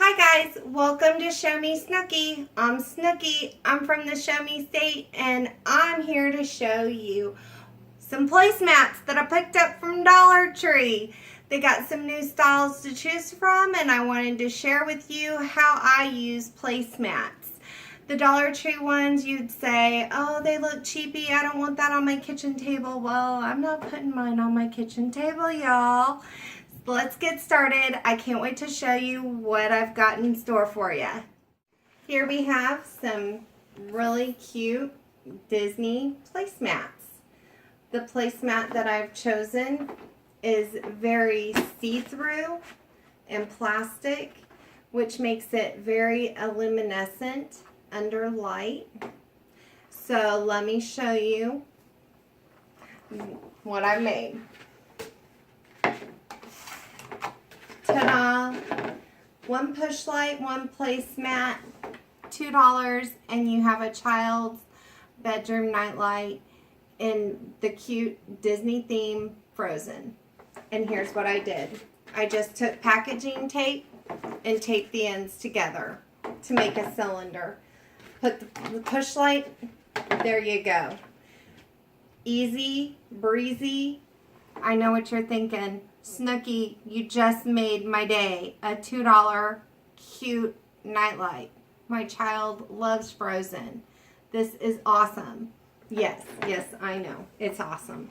Hi guys, welcome to Show Me Snookie. I'm Snookie. I'm from the Show Me State and I'm here to show you some placemats that I picked up from Dollar Tree. They got some new styles to choose from and I wanted to share with you how I use placemats. The Dollar Tree ones, you'd say, oh, they look cheapy. I don't want that on my kitchen table. Well, I'm not putting mine on my kitchen table, y'all. Let's get started. I can't wait to show you what I've got in store for you. Here we have some really cute Disney placemats. The placemat that I've chosen is very see-through and plastic, which makes it very luminescent under light. So let me show you what I made. Ta-da! One push light, one placemat, $2, and you have a child's bedroom nightlight in the cute Disney theme Frozen. And here's what I did. I just took packaging tape and taped the ends together to make a cylinder. Put the push light, there you go. Easy, breezy. I know what you're thinking. Snookie, you just made my day. A $2 cute nightlight. My child loves Frozen. This is awesome. Yes, I know. It's awesome.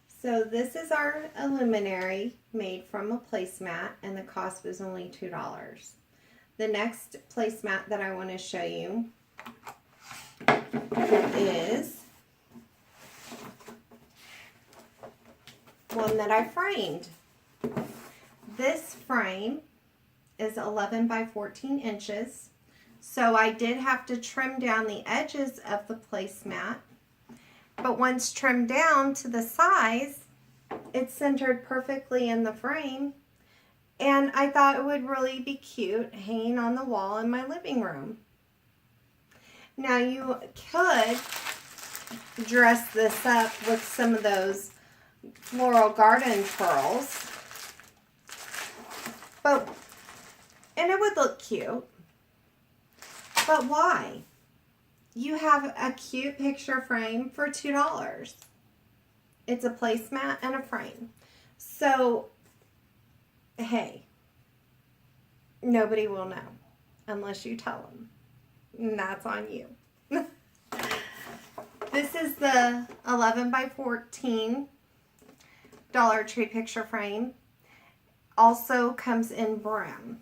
So this is our luminary made from a placemat and the cost was only $2. The next placemat that I want to show you is one that I framed. This frame is 11 by 14 inches. So I did have to trim down the edges of the placemat. But once trimmed down to the size, it's centered perfectly in the frame. And I thought it would really be cute hanging on the wall in my living room. Now you could dress this up with some of those floral garden pearls, and it would look cute. But why? You have a cute picture frame for $2. It's a placemat and a frame. So, hey, nobody will know unless you tell them. And that's on you. This is the 11 by 14 Dollar Tree picture frame. Also comes in brown.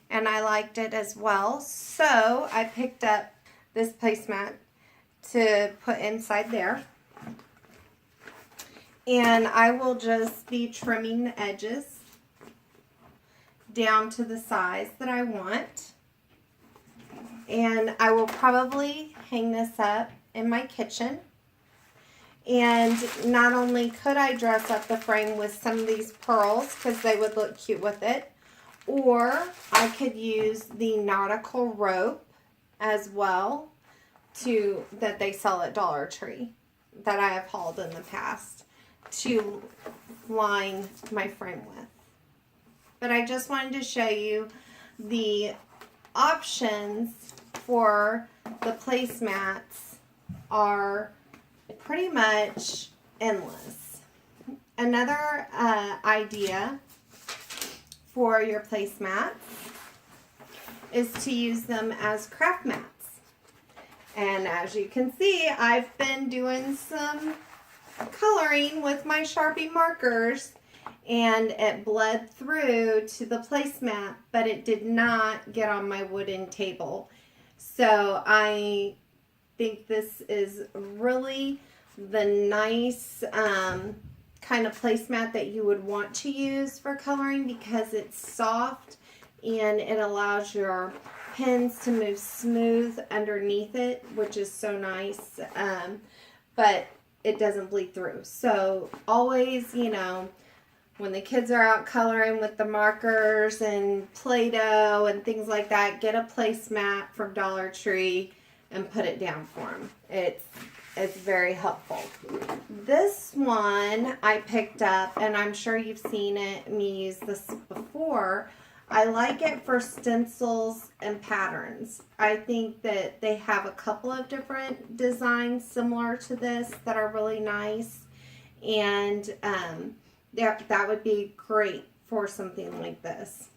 And I liked it as well. So I picked up this placemat to put inside there. And I will just be trimming the edges down to the size that I want. And I will probably hang this up in my kitchen. And not only could I dress up the frame with some of these pearls because they would look cute with it, or I could use the nautical rope as well that they sell at Dollar Tree that I have hauled in the past to line my frame with. But I just wanted to show you the options for the placemats are pretty much endless. Another idea for your placemats is to use them as craft mats. And as you can see, I've been doing some coloring with my Sharpie markers and it bled through to the placemat, but it did not get on my wooden table. So I think this is really the nice kind of placemat that you would want to use for coloring because it's soft and it allows your pens to move smooth underneath it, which is so nice, but it doesn't bleed through. So always, you know, when the kids are out coloring with the markers and Play-Doh and things like that, get a placemat from Dollar Tree and put it down for them. It's It's very helpful. This one I picked up, and I'm sure you've seen me use this before. I like it for stencils and patterns. I think that they have a couple of different designs similar to this that are really nice, and that would be great for something like this.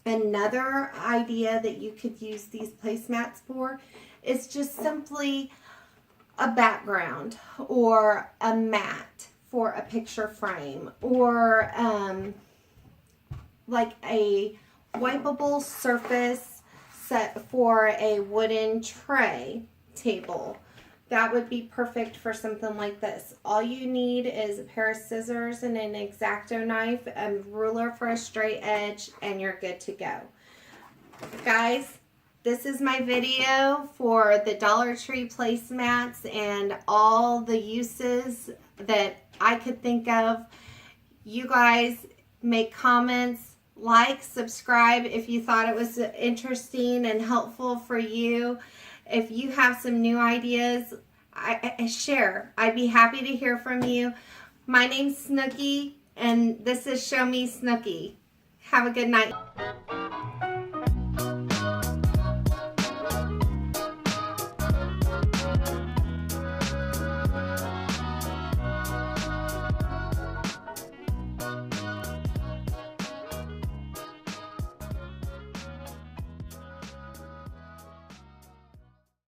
Another idea that you could use these placemats for is just simply a background or a mat for a picture frame, or like a wipeable surface set for a wooden tray table. That would be perfect for something like this. All you need is a pair of scissors and an X-Acto knife, a ruler for a straight edge, and you're good to go. Guys, this is my video for the Dollar Tree placemats and all the uses that I could think of. You guys make comments, like, subscribe if you thought it was interesting and helpful for you. If you have some new ideas, share. I'd be happy to hear from you. My name's Snookie, and this is Show Me Snookie. Have a good night.